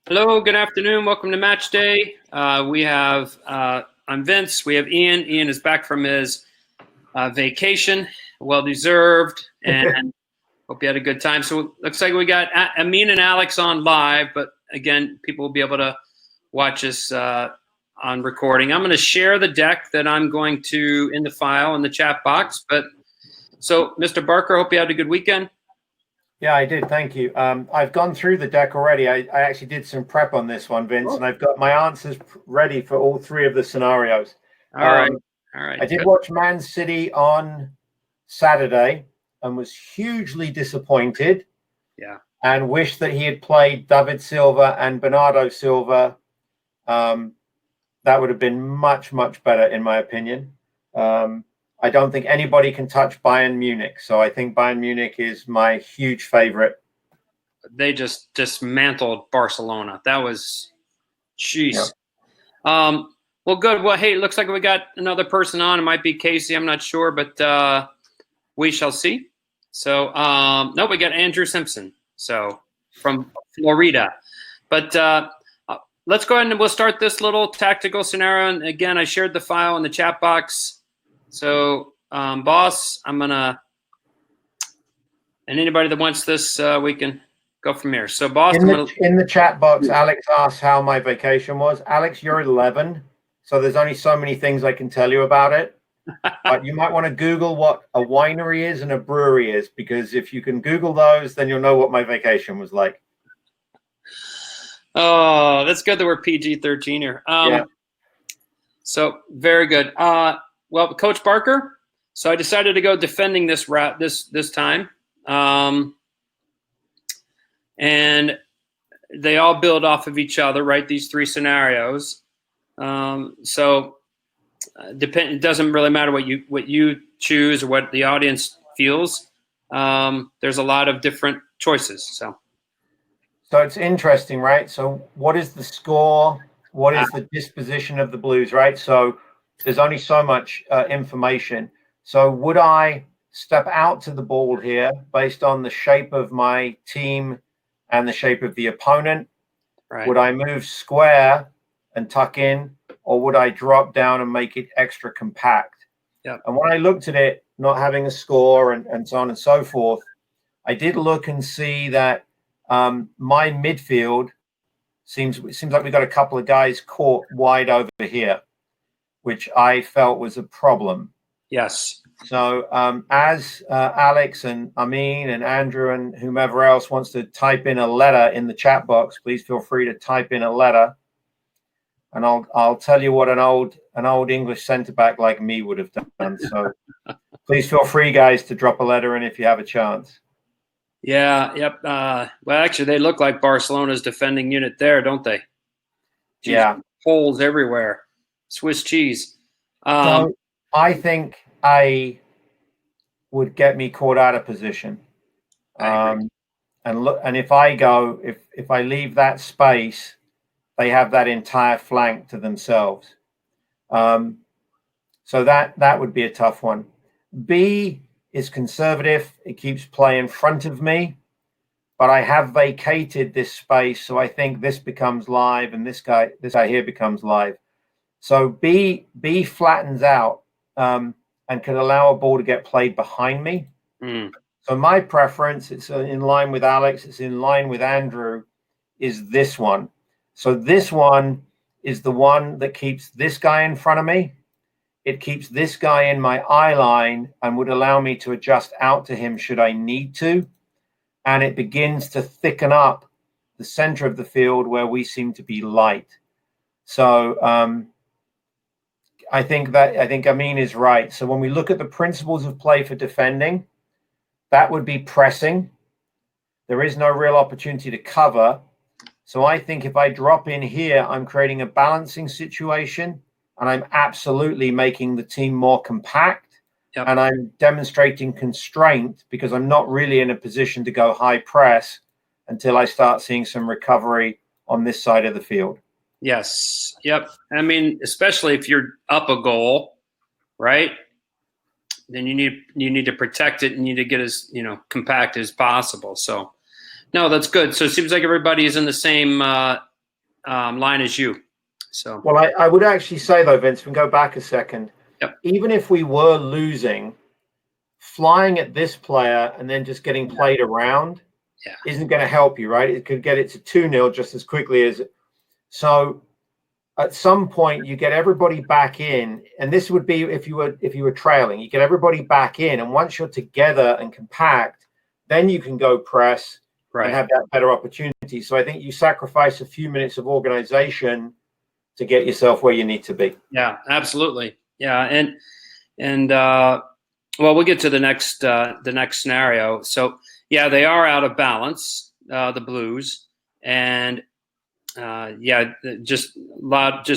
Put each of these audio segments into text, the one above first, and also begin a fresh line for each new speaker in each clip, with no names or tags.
Hello, good afternoon. Welcome to Match Day. I'm Vince. We have Ian. Ian is back from his vacation, well deserved, and hope you had a good time. So it looks like we got Amin and Alex on live, but again, people will be able to watch us on recording. I'm going to share the deck that I'm going to in the file in the chat box. But so, Mr. Barker, hope you had a good weekend.
Yeah, I did. Thank you. I've gone through the deck already. I actually did some prep on this one, Vince, and I've got my answers ready for all three of the scenarios.
All right.
I did watch Man City on Saturday and was hugely disappointed.
Yeah.
And wished that he had played David Silva and Bernardo Silva. That would have been much, much better, in my opinion. I don't think anybody can touch Bayern Munich. So I think Bayern Munich is my huge favorite.
They just dismantled Barcelona. That was, jeez. Yeah. Well, good. Well, hey, it looks like we got another person on. It might be Casey. I'm not sure, but we shall see. So, no, we got Andrew Simpson. So from Florida. But let's go ahead and we'll start this little tactical scenario. And again, I shared the file in the chat box. So, boss, I'm going to, and anybody that wants this, we can go from here. So, boss,
in the chat box, Alex asked how my vacation was. Alex, you're 11, so there's only so many things I can tell you about it. But you might want to Google what a winery is and a brewery is, because if you can Google those, then you'll know what my vacation was like.
Oh, that's good that we're PG-13 here.
Yeah.
So, very good. Well, Coach Barker, so I decided to go defending this route this time. And they all build off of each other, right? These three scenarios. So it doesn't really matter what you choose or what the audience feels. There's a lot of different choices. So
it's interesting, right? So what is the score? What is the disposition of the Blues, right? So there's only so much information. So would I step out to the ball here based on the shape of my team and the shape of the opponent? Right. Would I move square and tuck in, or would I drop down and make it extra compact?
Yep.
And when I looked at it, not having a score and so on and so forth, I did look and see that my midfield seems like we got a couple of guys caught wide over here, which I felt was a problem.
Yes.
So as Alex and Amin and Andrew and whomever else wants to type in a letter in the chat box, please feel free to type in a letter, and I'll tell you what an old English centre back like me would have done. So please feel free, guys, to drop a letter in if you have a chance.
Yeah. Yep. Well, actually, they look like Barcelona's defending unit there, don't they? Jeez,
yeah.
Holes everywhere. Swiss cheese.
So I think I would get me caught out of position. And look, and if I leave that space, they have that entire flank to themselves. So that would be a tough one. B is conservative. It keeps play in front of me, but I have vacated this space, so I think this becomes live, and this guy here becomes live. So B flattens out and can allow a ball to get played behind me. So my preference, it's in line with Alex, it's in line with Andrew, is this one. So this one is the one that keeps this guy in front of me. It keeps this guy in my eye line and would allow me to adjust out to him should I need to. And it begins to thicken up the center of the field where we seem to be light. So I think Amin is right. So when we look at the principles of play for defending, that would be pressing. There is no real opportunity to cover. So I think if I drop in here, I'm creating a balancing situation, and I'm absolutely making the team more compact.
Yep.
And I'm demonstrating constraint because I'm not really in a position to go high press until I start seeing some recovery on this side of the field.
Yes. Yep. I mean, especially if you're up a goal, right? Then you need to protect it, and you need to get as compact as possible. So, no, that's good. So it seems like everybody is in the same line as you. So
Well, I would actually say though, Vince, we can go back a second.
Yep.
Even if we were losing, flying at this player and then just getting played around isn't going to help you, right? It could get it to 2-0 just as quickly as so. At some point, you get everybody back in, and this would be if you were trailing. You get everybody back in, and once you're together and compact, then you can go press and have that better opportunity. So I think you sacrifice a few minutes of organization to get yourself where you need to be.
Yeah, absolutely. Yeah, and well, we'll get to the next scenario. So yeah, they are out of balance, the Blues, and just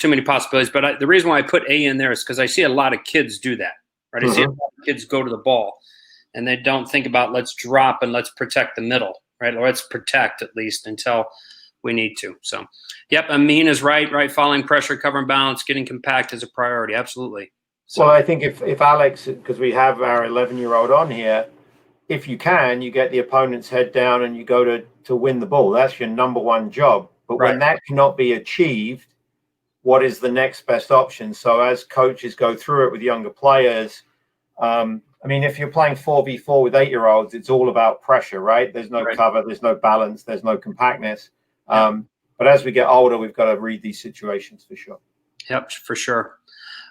too many possibilities. But the reason why I put A in there is because I see a lot of kids do that, right? I see a lot of kids go to the ball, and they don't think about let's drop and let's protect the middle, right? Or let's protect at least until we need to. So, yep, Amin is right. Following pressure, cover and balance, getting compact is a priority. Absolutely. So,
well, I think if Alex, because we have our 11-year-old on here, if you can, you get the opponent's head down and you go to win the ball. That's your number one job. But when that cannot be achieved, what is the next best option? So as coaches go through it with younger players, I mean, if you're playing 4v4 with 8-year-olds, it's all about pressure, right? There's no cover, there's no balance, there's no compactness. But as we get older, we've got to read these situations for sure.
Yep, for sure.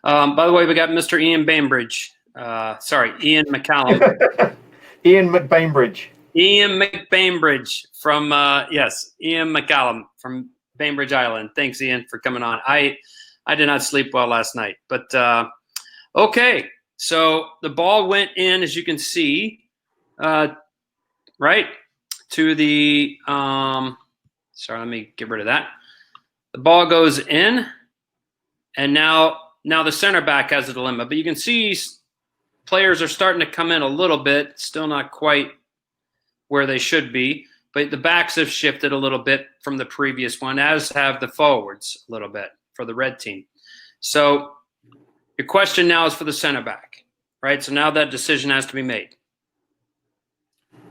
By the way, we got Mr. Ian Bainbridge. Ian McCallum.
Ian McBainbridge.
Ian McBainbridge from Ian McCallum from Bainbridge Island. Thanks, Ian, for coming on. I did not sleep well last night, but okay. So the ball went in, as you can see, right to the. Sorry, let me get rid of that. The ball goes in, and now the center back has a dilemma. But you can see players are starting to come in a little bit, still not quite where they should be, but the backs have shifted a little bit from the previous one, as have the forwards a little bit for the red team. So your question now is for the center back, right? So now that decision has to be made.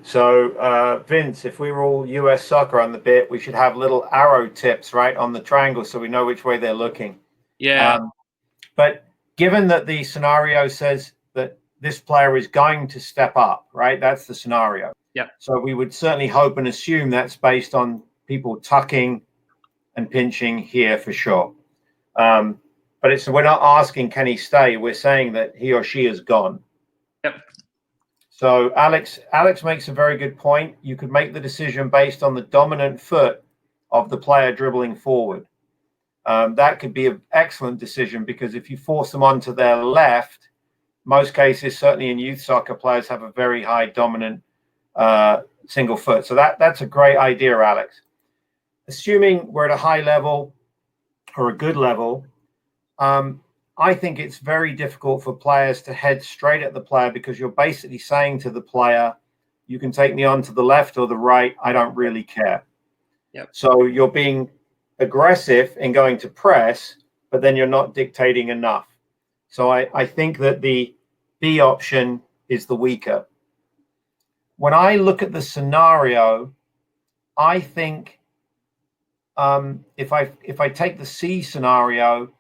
So, Vince, if we were all US soccer on the bit, we should have little arrow tips, right, on the triangle so we know which way they're looking.
Yeah.
But given that the scenario says that this player is going to step up, right? That's the scenario.
Yeah.
So we would certainly hope and assume that's based on people tucking and pinching here for sure. But we're not asking can he stay. We're saying that he or she is gone.
Yep.
So Alex makes a very good point. You could make the decision based on the dominant foot of the player dribbling forward. That could be an excellent decision because if you force them onto their left, most cases, certainly in youth soccer, players have a very high dominant single foot. So that's a great idea, Alex. Assuming we're at a high level or a good level, I think it's very difficult for players to head straight at the player because you're basically saying to the player, you can take me on to the left or the right. I don't really care.
Yep.
So you're being aggressive in going to press, but then you're not dictating enough. So I think that the B option is the weaker. When I look at the scenario, I think if I take the C scenario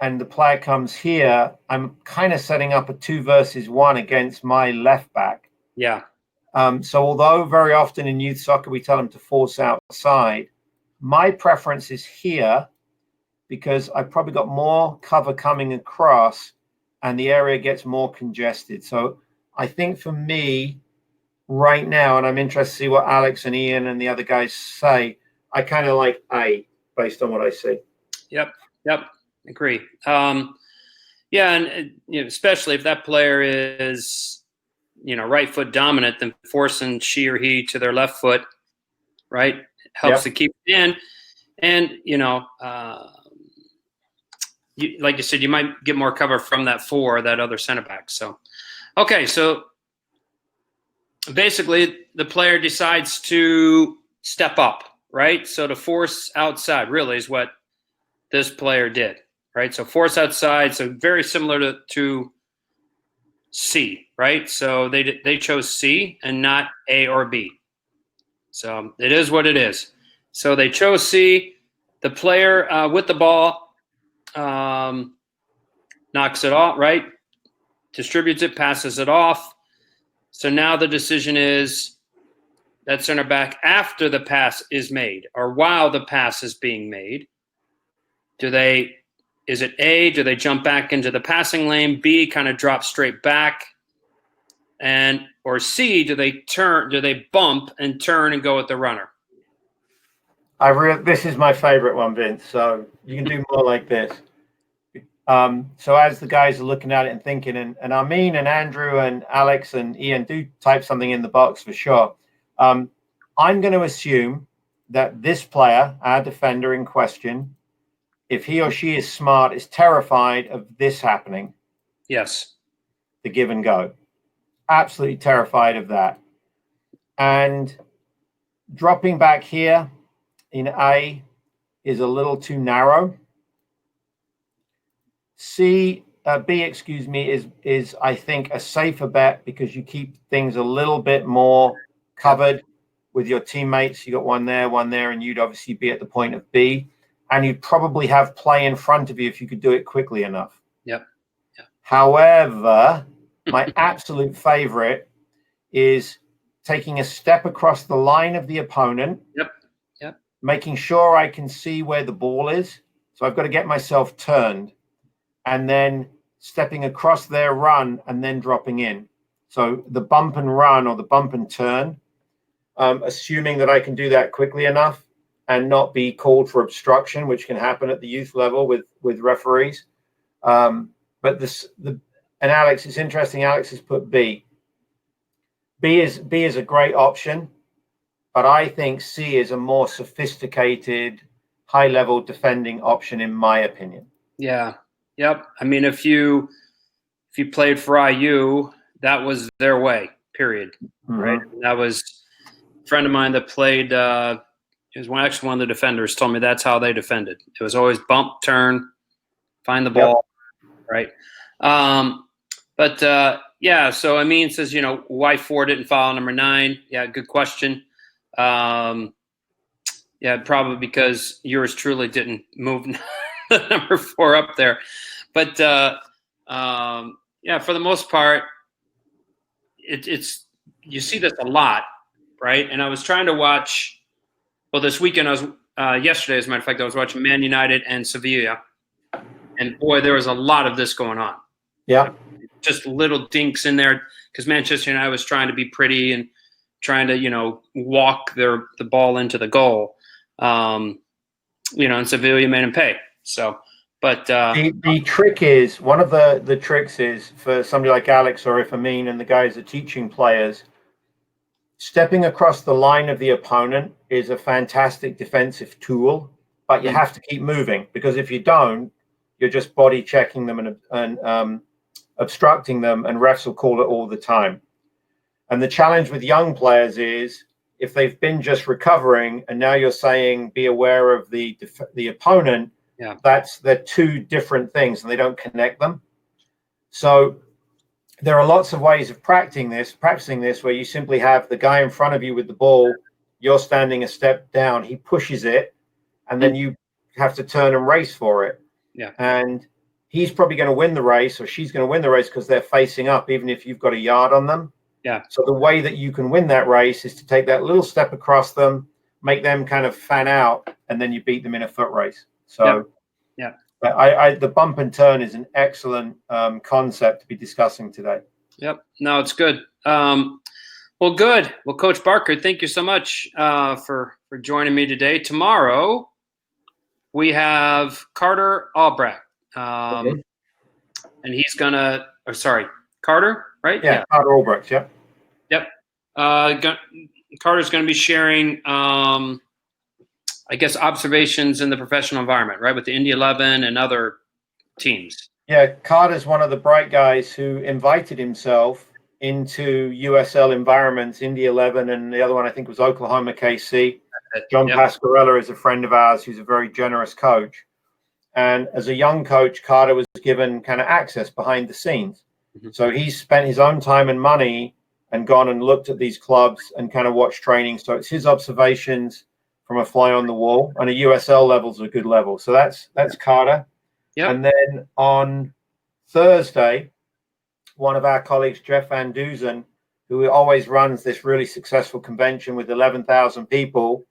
and the player comes here, I'm kind of setting up a 2 versus 1 against my left back.
Yeah.
So although very often in youth soccer we tell them to force outside, my preference is here because I've probably got more cover coming across and the area gets more congested. So I think for me right now, and I'm interested to see what Alex and Ian and the other guys say, I kind of like A based on what I see.
Yep. Agree. And especially if that player is, right foot dominant, then forcing she or he to their left foot, right, helps to keep it in. And, like you said, you might get more cover from that 4, that other center back. So, okay. So basically the player decides to step up, right? So to force outside really is what this player did, right? So force outside. So very similar to C, right? So they chose C and not A or B. So it is what it is. So they chose C. the player with the ball knocks it off, right? Distributes it, passes it off. So now the decision is that center back after the pass is made or while the pass is being made. Is it A, do they jump back into the passing lane? B, kind of drop straight back? Or C, do they bump and turn and go with the runner?
This is my favorite one, Vince. So you can do more like this. So as the guys are looking at it and thinking, and Armin and Andrew and Alex and Ian, do type something in the box for sure. I'm going to assume that this player, our defender in question, if he or she is smart, is terrified of this happening.
Yes.
The give and go. Absolutely terrified of that. And dropping back here in A is a little too narrow. B, is I think a safer bet because you keep things a little bit more covered with your teammates. You got one there, and you'd obviously be at the point of B, and you'd probably have play in front of you if you could do it quickly enough.
Yep.
However, my absolute favorite is taking a step across the line of the opponent.
Yep.
Making sure I can see where the ball is. So I've got to get myself turned and then stepping across their run and then dropping in. So the bump and run or the bump and turn, assuming that I can do that quickly enough and not be called for obstruction, which can happen at the youth level with referees. And Alex, it's interesting. Alex has put B. B is a great option, but I think C is a more sophisticated, high-level defending option, in my opinion.
Yeah. Yep. I mean, if you played for IU, that was their way. Period.
Mm-hmm.
Right. That was a friend of mine that played. It was one of the defenders told me that's how they defended. It was always bump, turn, find the ball. Yep. Right. So Amin says, why 4 didn't follow number 9? Yeah, good question. Probably because yours truly didn't move number 4 up there. But for the most part, it's you see this a lot, right? And I was trying to watch. Well, this weekend yesterday, as a matter of fact, I was watching Man United and Sevilla, and boy, there was a lot of this going on.
Yeah.
Just little dinks in there because Manchester United was trying to be pretty and trying to, walk the ball into the goal. And Sevilla made him pay. So, but
the trick is one of the tricks is for somebody like Alex or if Amin and the guys are teaching players, stepping across the line of the opponent is a fantastic defensive tool, but you have to keep moving because if you don't, you're just body checking them and obstructing them, and refs will call it all the time. And the challenge with young players is if they've been just recovering and now you're saying be aware of the opponent, they're two different things and they don't connect them. So there are lots of ways of practicing this where you simply have the guy in front of you with the ball, you're standing a step down, he pushes it, and then you have to turn and race for it.
Yeah.
And he's probably going to win the race or she's going to win the race because they're facing up, even if you've got a yard on them.
Yeah.
So the way that you can win that race is to take that little step across them, make them kind of fan out, and then you beat them in a foot race. So the bump and turn is an excellent concept to be discussing today.
Yep. No, it's good. Well, good. Well, Coach Barker, thank you so much for joining me today. Tomorrow, we have Carter Albrecht. And he's gonna Carter, right?
Yeah. Carter Albrecht. Yep.
Carter's gonna be sharing observations in the professional environment, right, with the Indy 11 and other teams.
Yeah, Carter's one of the bright guys who invited himself into USL environments, Indy 11, and the other one I think was Oklahoma KC. John Pasquarella is a friend of ours who's a very generous coach. And as a young coach, Carter was given kind of access behind the scenes. Mm-hmm. So he spent his own time and money and gone and looked at these clubs and kind of watched training. So it's his observations from a fly on the wall, and a USL level is a good level. So that's Carter.
Yep.
And then on Thursday, one of our colleagues, Jeff Van Duzen, who always runs this really successful convention with 11,000 people,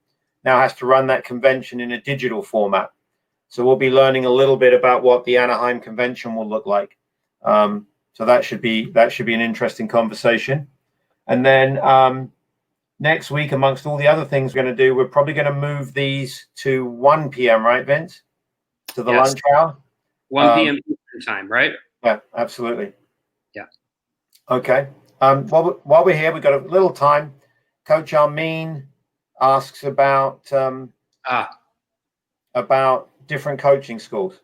now has to run that convention in a digital format. So we'll be learning a little bit about what the Anaheim convention will look like. So that should be an interesting conversation. And then next week, amongst all the other things we're going to do, we're probably going to move these to 1 p.m., right, Vince? To the lunch hour?
1 p.m. Eastern time, right?
Yeah, absolutely.
Yeah.
Okay. While we're here, we've got a little time. Coach Armin asks about different coaching schools.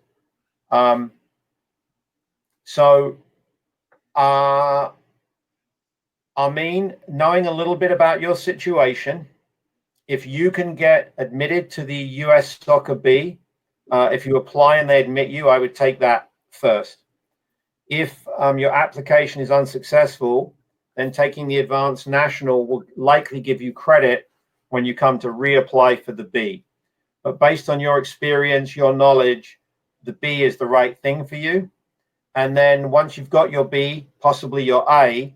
Armin, knowing a little bit about your situation, if you can get admitted to the US Soccer B, if you apply and they admit you, I would take that first. If your application is unsuccessful, then taking the Advanced National will likely give you credit when you come to reapply for the B. But based on your experience, your knowledge, the B is the right thing for you. And then once you've got your B, possibly your A,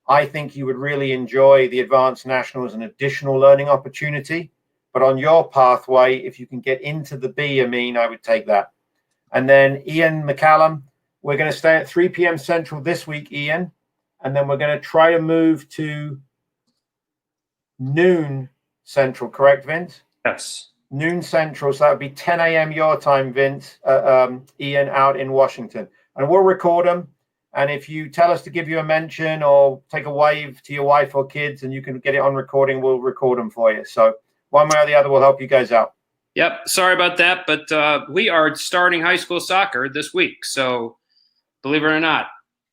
I think you would really enjoy the Advanced National as an additional learning opportunity. But on your pathway, if you can get into the B, I would take that. And then Ian McCallum, we're going to stay at 3 p.m. Central this week, Ian. And then we're going to try to move to noon Central, correct, Vince?
Yes.
Noon Central, so that would be 10 a.m. your time, Vince, Ian, out in Washington. And we'll record them. And if you tell us to give you a mention or take a wave to your wife or kids and you can get it on recording, we'll record them for you. So one way or the other, we'll help you guys out.
Yep. Sorry about that, but we are starting high school soccer this week. So believe it or not.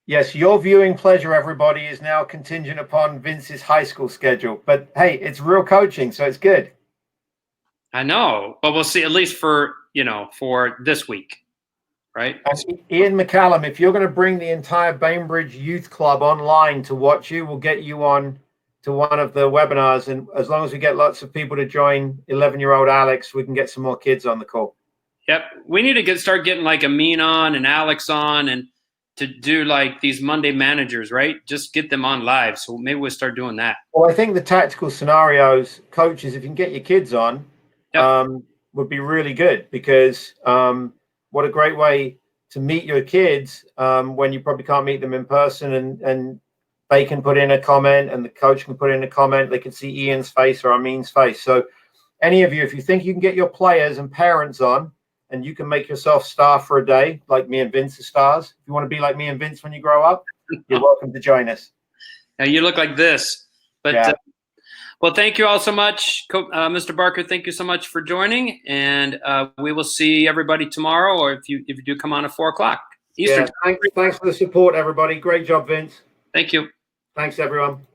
Yes, your viewing pleasure, everybody, is now contingent upon Vince's high school schedule. But hey, it's real coaching, so it's good.
I know, but we'll see, at least for this week, right?
Ian McCallum, if you're going to bring the entire Bainbridge Youth Club online to watch you, we'll get you on to one of the webinars. And as long as we get lots of people to join 11-year-old Alex, we can get some more kids on the call.
Yep. We need to start getting like Amin on and Alex on and to do like these Monday managers, right? Just get them on live. So maybe we'll start doing that.
Well, I think the tactical scenarios, coaches, if you can get your kids on, would be really good because what a great way to meet your kids when you probably can't meet them in person and they can put in a comment and the coach can put in a comment. They can see Ian's face or Amin's face. So any of you, if you think you can get your players and parents on, and you can make yourself star for a day, like me and Vince are stars. If you want to be like me and Vince when you grow up, you're welcome to join us.
Now you look like this. But
yeah.
Well, thank you all so much. Mr. Barker, thank you so much for joining. And we will see everybody tomorrow, or if you do come on at 4 o'clock Eastern.
Yeah, thanks for the support, everybody. Great job, Vince.
Thank you.
Thanks, everyone.